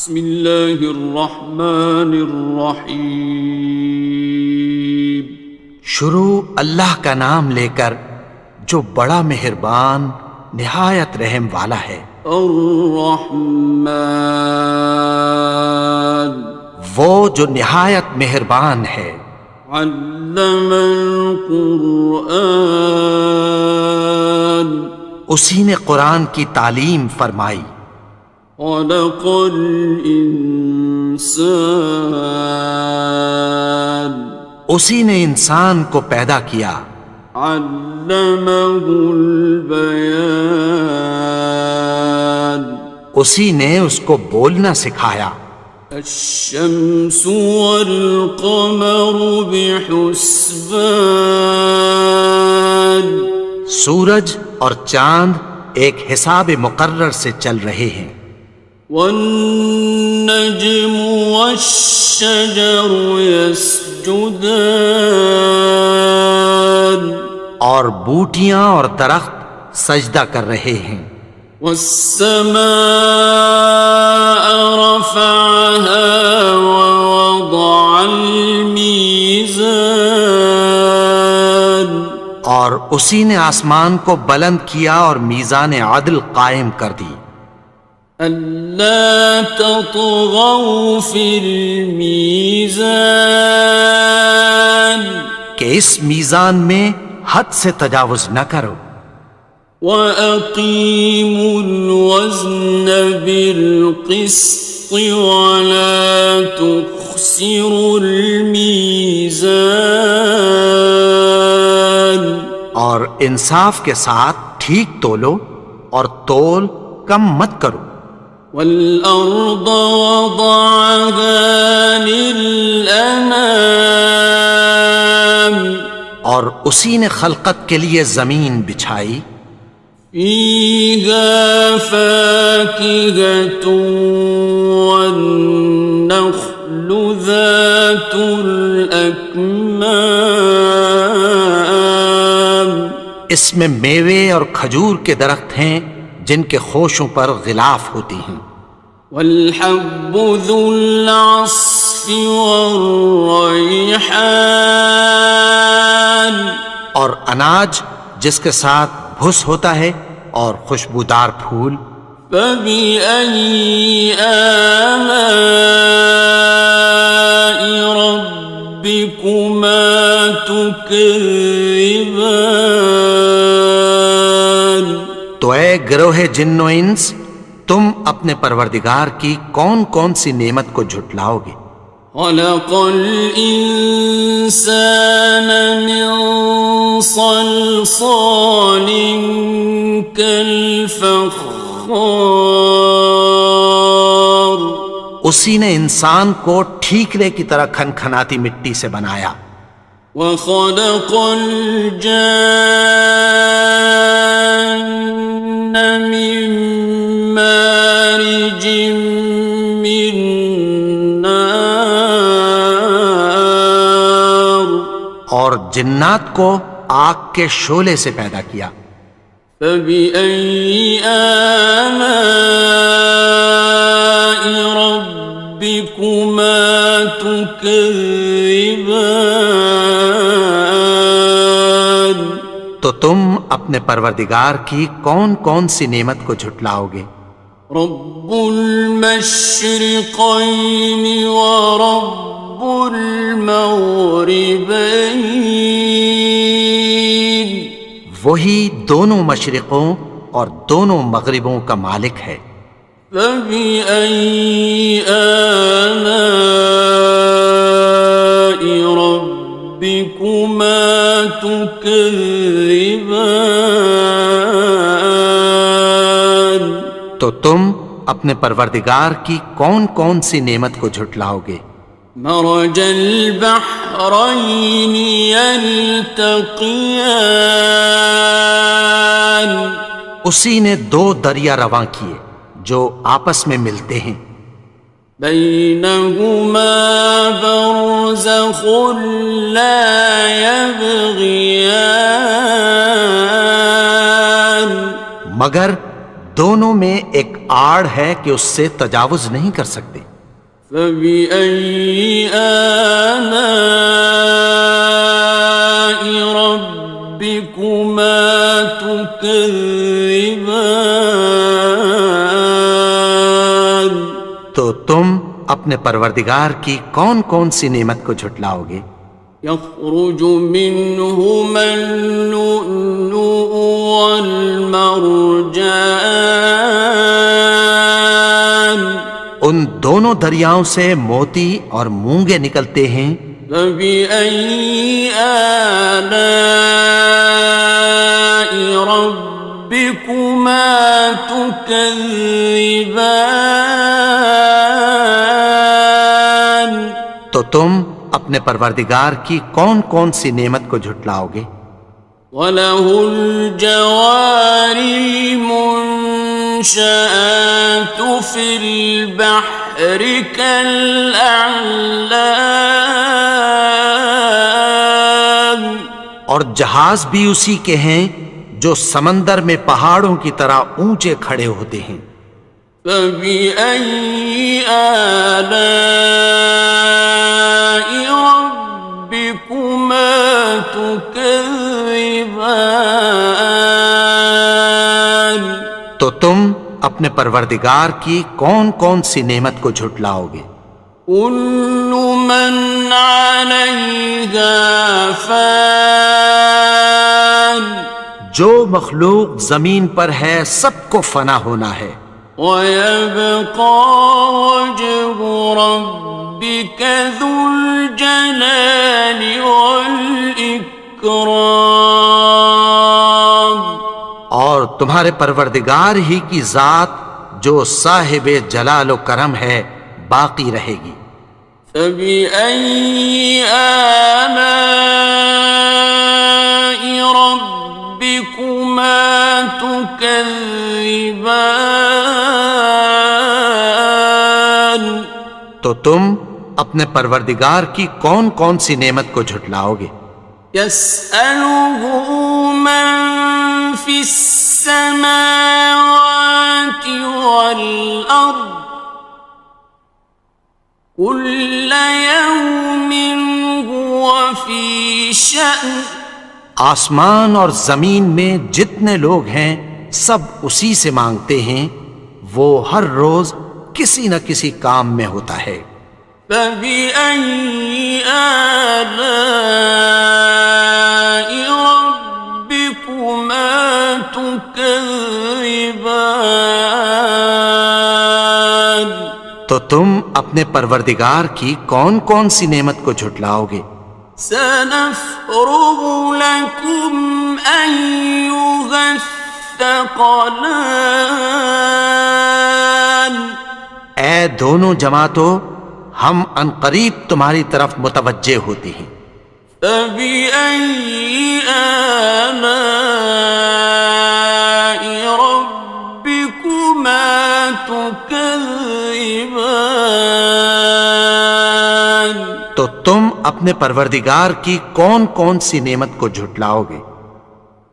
بسم اللہ الرحمن الرحیم۔ شروع اللہ کا نام لے کر جو بڑا مہربان نہایت رحم والا ہے۔ الرحمن، وہ جو نہایت مہربان ہے۔ علم القرآن، اسی نے قرآن کی تعلیم فرمائی۔ خلق الانسان، اسی نے انسان کو پیدا کیا۔ علمہ البیان، اسی نے اس کو بولنا سکھایا۔ الشمس والقمر بحسبان، سورج اور چاند ایک حساب مقرر سے چل رہے ہیں۔ والنجم والشجر يسجدان، اور بوٹیاں اور درخت سجدہ کر رہے ہیں۔ والسماء رفعها ووضع الميزان، اور اسی نے آسمان کو بلند کیا اور میزان عدل قائم کر دی۔ ألا تطغوا في الميزان، کہ اس میزان میں حد سے تجاوز نہ کرو۔ وَأَقِيمُوا الْوَزْنَ بِالْقِسْطِ وَلَا تُخْسِرُوا الْمِيزَانَ، اور انصاف کے ساتھ ٹھیک تولو اور تول کم مت کرو۔ وَالْأَرْضَ وَضَعَهَا لِلْأَنَامِ، اور اسی نے خلقت کے لیے زمین بچھائی۔ فِيهَا فَاكِهَةٌ وَالنَّخْلُ ذَاتُ الْأَكْمَامِ، اس میں میوے اور کھجور کے درخت ہیں جن کے خوشوں پر غلاف ہوتی ہیں۔ وَالْحَبُّ ذُو الْعَصْفِ وَالرَّيْحَانِ، اور اناج جس کے ساتھ بھس ہوتا ہے اور خوشبودار پھول۔ فَبِأَيِّ آلَاءِ رَبِّكُمَا تُكَذِّبَانِ، تو اے گروہ جن و انس، تم اپنے پروردگار کی کون کون سی نعمت کو جھٹلاؤ گے؟ خَلَقَ الْإِنسَانَ مِنْ صَلْصَالٍ كَالْفَخَّارِ، اسی نے انسان کو ٹھیکرے کی طرح کھنکھناتی مٹی سے بنایا۔ وَخَلَقَ الْجَانَّ مِن مَّارِجٍ مِّن نَّارٍ، اور جنات کو آگ کے شعلے سے پیدا کیا۔ فَبِأَيِّ آلَاءِ رَبِّكُمَا تُكَذِّبَانِ، تو تم اپنے پروردگار کی کون کون سی نعمت کو جھٹلاؤ گے؟ رب المشرقین ورب المغربین، وہی دونوں مشرقوں اور دونوں مغربوں کا مالک ہے۔ فَبِأَيِّ آلَاءِ رَبِّكُمَا تُكَذِّبَانِ، تو تم اپنے پروردگار کی کون کون سی نعمت کو جھٹلاؤ گے؟ مرج البحرین یلتقیان، اسی نے دو دریا رواں کیے جو آپس میں ملتے ہیں۔ بینہما برزخ لا یبغیان، مگر دونوں میں ایک آڑ ہے کہ اس سے تجاوز نہیں کر سکتے۔ فبأي آلاء ربكما تكذبان؟ تو تم اپنے پروردگار کی کون کون سی نعمت کو جھٹلاؤ گے؟ يخرج منهما اللؤلؤ والمرجان، ان دونوں دریاؤں سے موتی اور مونگے نکلتے ہیں۔ فبأي آلاء ربكما تكذبان؟ تو تم اپنے پروردگار کی کون کون سی نعمت کو جھٹلاؤ گے؟ وَلَهُ الْجَوَارِ الْمُنشَآتُ فِي الْبَحْرِ كَالْأَعْلَامِ، اور جہاز بھی اسی کے ہیں جو سمندر میں پہاڑوں کی طرح اونچے کھڑے ہوتے ہیں۔ فَبِأَيِّ آلَاءِ رَبِّكُمَا تُكَذِّبَانِ؟ تو تم اپنے پروردگار کی کون کون سی نعمت کو جھٹلاؤ گے؟ كُلُّ مَنْ عَلَيْهَا فَانٍ، جو مخلوق زمین پر ہے سب کو فنا ہونا ہے۔ وَيَبْقَى وَجْهُ رَبِّكَ ذُو الْجَلَالِ وَالْإِكْرَامِ، اور تمہارے پروردگار ہی کی ذات جو صاحب جلال و کرم ہے باقی رہے گی۔ فَبِأَيِّ آلَاءِ رَبِّكُمَا تُكَذِّبَانِ؟ تو تم اپنے پروردگار کی کون کون سی نعمت کو جھٹلاؤ گے؟ يَسْأَلُهُ مَن فِي السَّمَاوَاتِ وَالْأَرْضِ كُلَّ يَوْمٍ هُوَ فِي شَأْنٍ، آسمان اور زمین میں جتنے لوگ ہیں سب اسی سے مانگتے ہیں، وہ ہر روز کسی نہ کسی کام میں ہوتا ہے۔ فَبِأَيِّ آلَاءِ رَبِّكُمَا تُكَذِّبَانِ؟ تو تم اپنے پروردگار کی کون کون سی نعمت کو جھٹلاؤ گے؟ سَنَفْرُغُ لَكُمْ أَيُّهَ الثَّقَلَانِ، اے دونوں جماعتوں، ہم عنقریب تمہاری طرف متوجہ ہوتے ہیں۔ فَبِأَيِّ آلَاءِ رَبِّكُمَا تُكَذِّبَانِ؟ تو تم اپنے پروردگار کی کون کون سی نعمت کو جھٹلاؤ گے؟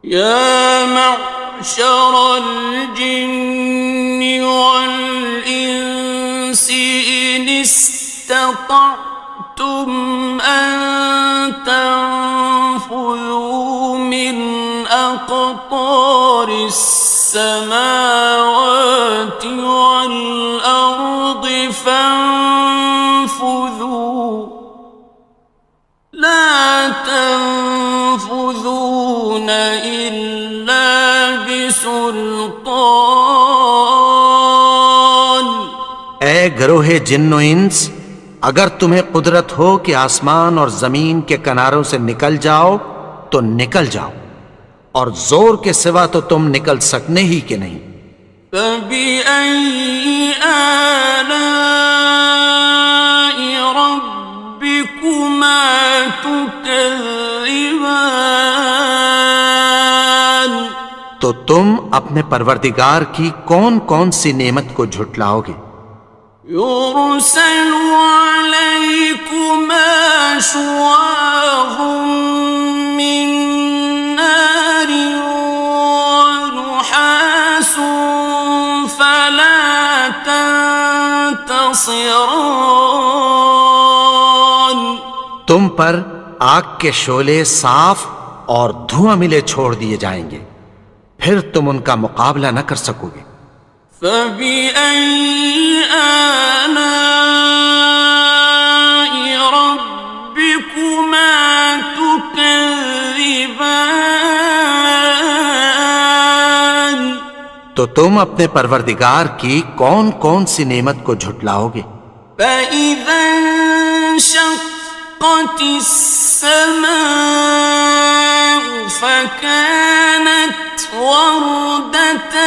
يَا مَعْشَرَ الْجِنِّ وَالْإِنسِ إِنِ اسْتَطَعْتُمْ أَن تَنفُذُوا مِنْ أَقْطَارِ السَّمَاوَاتِ وَالْأَرْضِ فَانفُذُوا لَا تَنفُذُونَ إِلَّا بِسُلْطَانٍ۔ اے گروہ جن و انس، اگر تمہیں قدرت ہو کہ آسمان اور زمین کے کناروں سے نکل جاؤ تو نکل جاؤ، اور زور کے سوا تو تم نکل سکنے ہی کہ نہیں۔ فَبِأَيِّ آلَاءِ رَبِّكُمَا تُكَذِّبَانِ؟ تو تم اپنے پروردگار کی کون کون سی نعمت کو جھٹلاؤ گے؟ يُرْسَلُ عَلَيْكُمَا شُوَاظٌ مِّن نَّارٍ وَنُحَاسٌ ينتصران تم پر آگ کے شعلے صاف اور دھواں ملے چھوڑ دیے جائیں گے، پھر تم ان کا مقابلہ نہ کر سکو گے۔ فبأي آلاء ربكما تكذبان تو تم اپنے پروردگار کی کون کون سی نعمت کو جھٹلاؤ گے؟ فإذا انشقت السماء فكانت وردة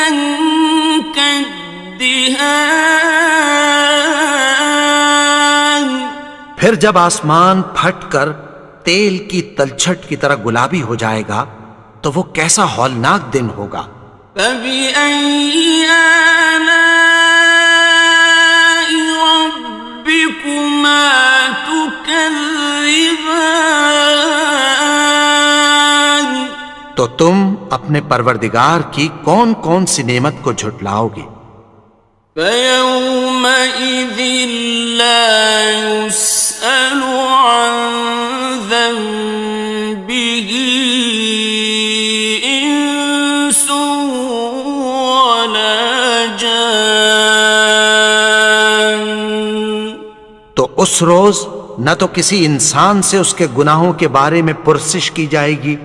كالدهان پھر جب آسمان پھٹ کر تیل کی تلچھٹ کی طرح گلابی ہو جائے گا تو وہ کیسا ہولناک دن ہوگا۔ فبأي آلاء ربكما تكذبان تو تم اپنے پروردگار کی کون کون سی نعمت کو جھٹلاؤ گے؟ فيومئذ لا يسأل عن ذنبه إنس ولا جان تو اس روز نہ تو کسی انسان سے اس کے گناہوں کے بارے میں پرسش کی جائے گی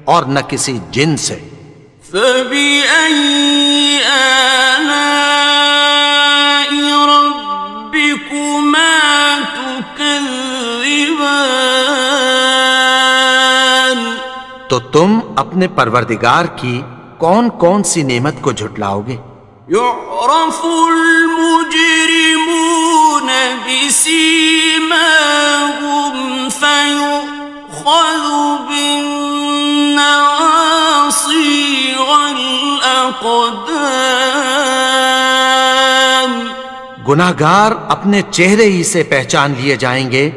اور نہ کسی جن سے۔ فبأي آلاء ربكما تكذبان تو تم اپنے پروردگار کی کون کون سی نعمت کو جھٹلاؤ گے؟ يعرف المجرمون بسيماهم فيؤخذ بالنواصي والأقدام گناہگار اپنے چہرے ہی سے پہچان لیے جائیں گے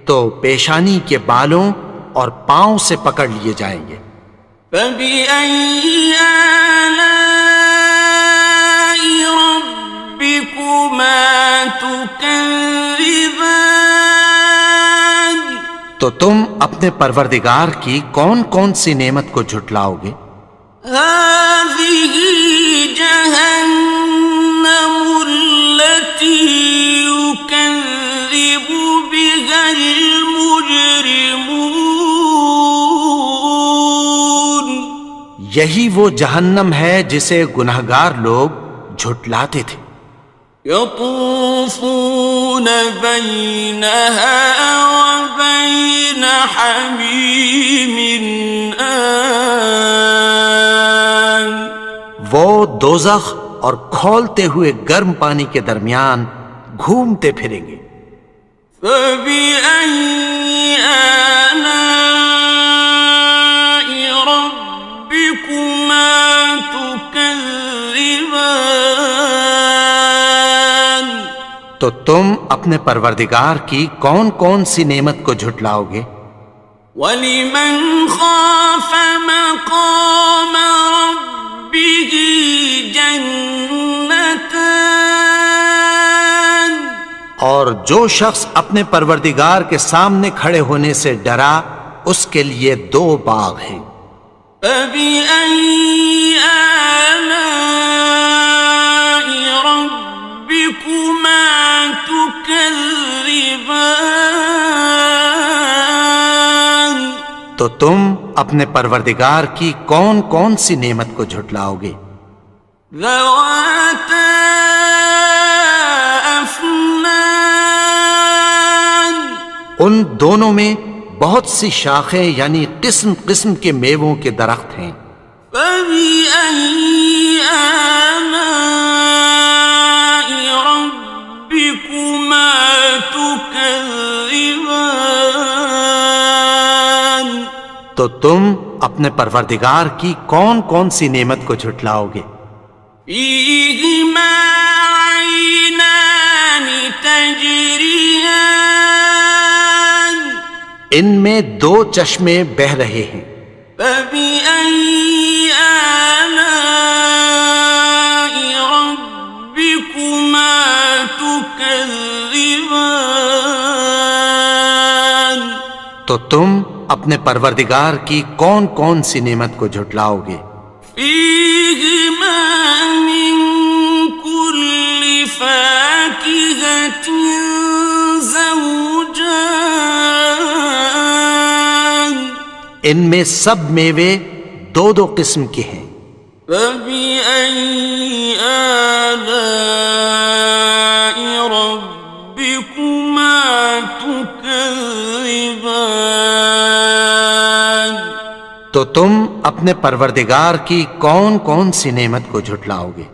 تو پیشانی کے بالوں اور پاؤں سے پکڑ لیے جائیں گے۔ فبأي آلاء ربكما تكذبان تو تم اپنے پروردگار کی کون کون سی نعمت کو جھٹلاؤ گے؟ هذه جهنم التي يكذب بها المجرمون یہی وہ جہنم ہے جسے گناہگار لوگ جھٹلاتے تھے۔ يطوفون بينها وبين حميم آن وہ دوزخ اور کھولتے ہوئے گرم پانی کے درمیان گھومتے پھریں گے۔ فبأي آلاء ربكما تكذبان تو تم اپنے پروردگار کی کون کون سی نعمت کو جھٹلاؤ گے؟ وَلِمَنْ خَافَ مَقَامَ رَبِّهِ جَنَّتَانِ اور جو شخص اپنے پروردگار کے سامنے کھڑے ہونے سے ڈرا اس کے لیے دو باغ ہیں۔ فَبِأَيِّ آلَاءِ رَبِّكُمَا تُكَذِّبَانِ تو تم اپنے پروردگار کی کون کون سی نعمت کو جھٹلاؤ گے؟ ذَوَاتَا أَفْنَانٍ ان دونوں میں بہت سی شاخیں یعنی قسم قسم کے میووں کے درخت ہیں۔ فَبِأَيِّ آلَاءِ رَبِّكُمَا تُكَذِّبَانِ تو تم اپنے پروردگار کی کون کون سی نعمت کو جھٹلاؤ گے؟ فِيهِمَا عَيْنَانِ تَجْرِيَانِ ان میں دو چشمے بہہ رہے ہیں۔ فَبِأَيِّ آلَاءِ رَبِّكُمَا تُكَذِّبَانِ تكذبان تو تم اپنے پروردگار کی کون کون سی نعمت کو جھٹلاؤ گے؟ فيهما من كل فاكهة زوجان ان میں سب میوے دو دو قسم کے ہیں۔ فبأي آلاء ربكما تكذبان تو تم اپنے پروردگار کی کون کون سی نعمت کو جھٹلاؤ گے؟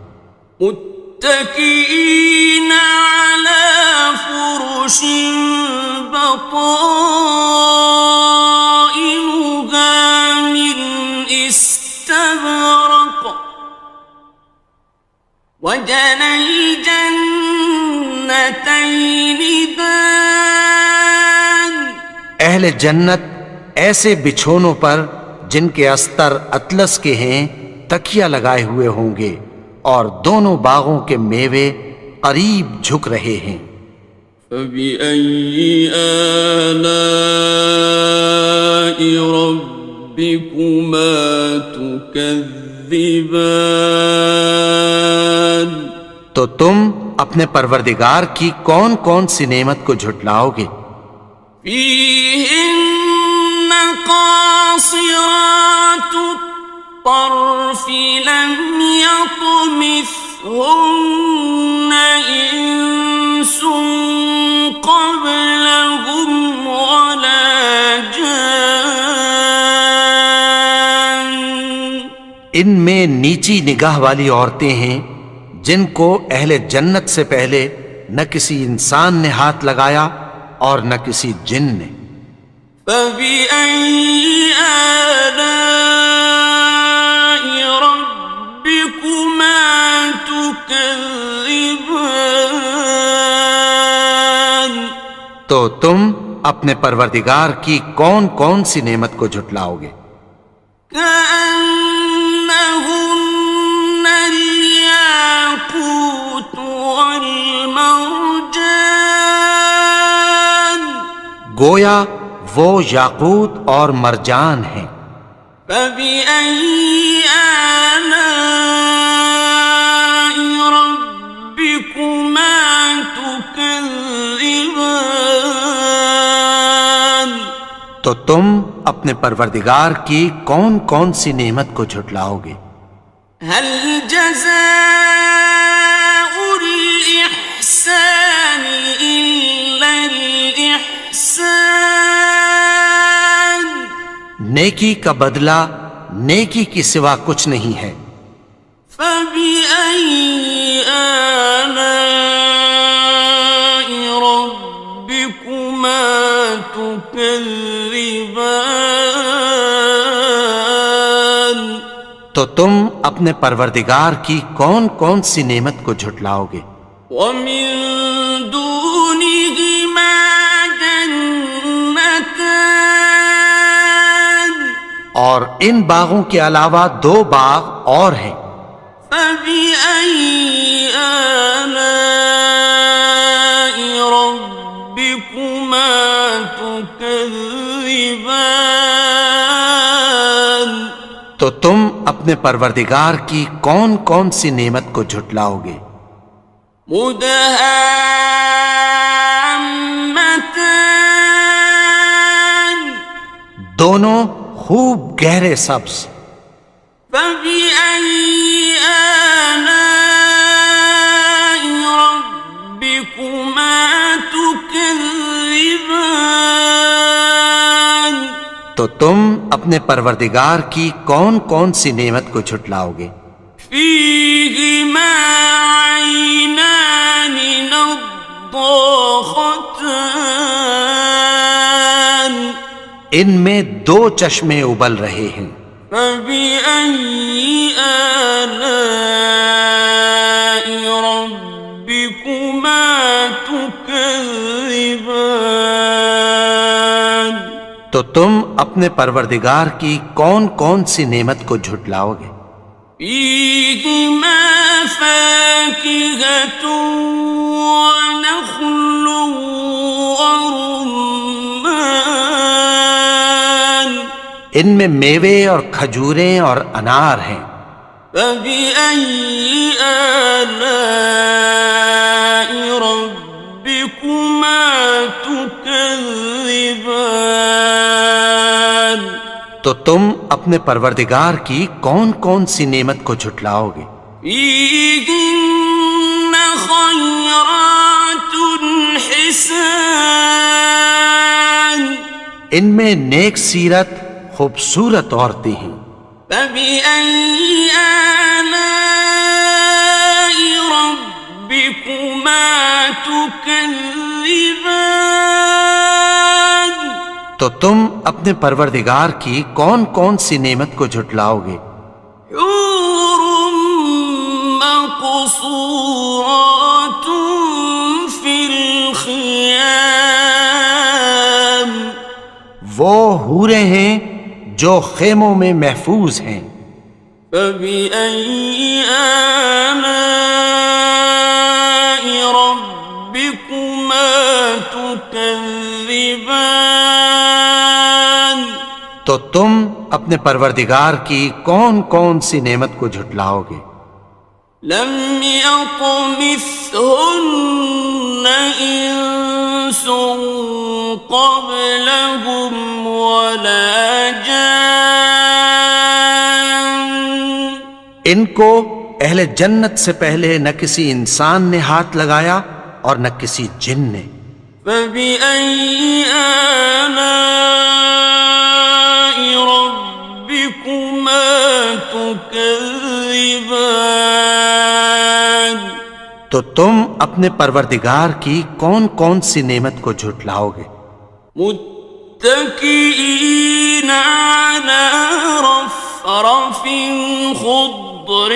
متكئين على فرش بطائنها من استبرق وجنى الجنتين دان اہل جنت ایسے بچھونوں پر جن کے استر اطلس کے ہیں تکیہ لگائے ہوئے ہوں گے، اور دونوں باغوں کے میوے قریب جھک رہے ہیں۔ فبأي آلاء ربكما تكذبان تو تم اپنے پروردگار کی کون کون سی نعمت کو جھٹلاؤ گے؟ فيهن قاصرات الطرف لم يطمثهن إنس قبلهم ولا جان ان میں نیچی نگاہ والی عورتیں ہیں جن کو اہل جنت سے پہلے نہ کسی انسان نے ہاتھ لگایا اور نہ کسی جن نے۔ فبأي آلاء ربكما تكذبان تو تم اپنے پروردگار کی کون کون سی نعمت کو جھٹلاؤ گے؟ كأنهن الياقوت والمرجان گویا وہ یاقوت اور مرجان ہیں۔ فبأي آلاء ربكما تكذبان تو تم اپنے پروردگار کی کون کون سی نعمت کو جھٹلاؤ گے؟ هل جزاء الإحسان إلا الإحسان نیکی کا بدلہ نیکی کی سوا کچھ نہیں ہے۔ فبأي آلاء ربكما تكذبان تو تم اپنے پروردگار کی کون کون سی نعمت کو جھٹلاؤ گے؟ ومن دونهما جنتان اور ان باغوں کے علاوہ دو باغ اور ہیں۔ فبأي آلاء ربكما تكذبان تو تم اپنے پروردگار کی کون کون سی نعمت کو جھٹلاؤ گے؟ مدهامتان دونوں خوب گہرے سبز۔ فبأي آلاء ربكما تكذبان تو تم اپنے پروردگار کی کون کون سی نعمت کو جھٹلاؤ گے؟ فيهما عينان نضاختان ان میں دو چشمے ابل رہے ہیں۔ فبأي آلاء ربكما تكذبان تو تم اپنے پروردگار کی کون کون سی نعمت کو جھٹلاؤ گے؟ فيهما فاكهة ونخل ورمان ان میں میوے اور کھجوریں اور انار ہیں. فبأي آلاء ربكما تكذبان تو تم اپنے پروردگار کی کون کون سی نعمت کو جھٹلاؤ گے؟ فيهن خيرات حسان ان میں نیک سیرت خوبصورت عورتیں ہیں. فبأي آلاء ربكما تكذبان تو تم اپنے پروردگار کی کون کون سی نعمت کو جھٹلاؤ گے؟ حور مقصورات في الخيام وہ حوریں ہیں جو خیموں میں محفوظ ہیں. فبأي آلاء ربكما تكذبان تو تم اپنے پروردگار کی کون کون سی نعمت کو جھٹلاؤ گے؟ لم يطمثهن إنس قبلهم ولا جان ان کو اہل جنت سے پہلے نہ کسی انسان نے ہاتھ لگایا اور نہ کسی جن نے. فبأي آلاء ربكما تكذبان تو تم اپنے پروردگار کی کون کون سی نعمت کو جھٹلاؤ گے؟ متكئين على رفرف خضر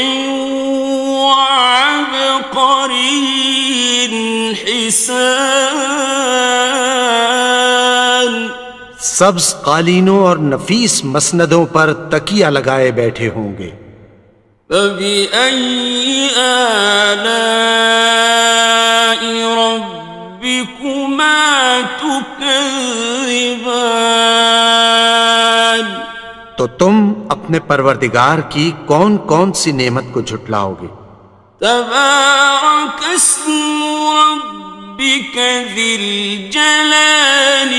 وعبقري حسان سبز قالینوں اور نفیس مسندوں پر تکیہ لگائے بیٹھے ہوں گے. فبأي آلاء ربكما تكذبان تو تم اپنے پروردگار کی کون کون سی نعمت کو جھٹلاؤ گے؟ تبارك اسم ربك ذي الجلال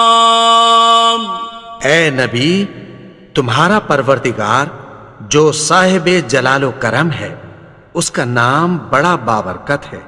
والإكرام اے نبی، تمہارا پروردگار جو صاحب جلال و کرم ہے، اس کا نام بڑا بابرکت ہے.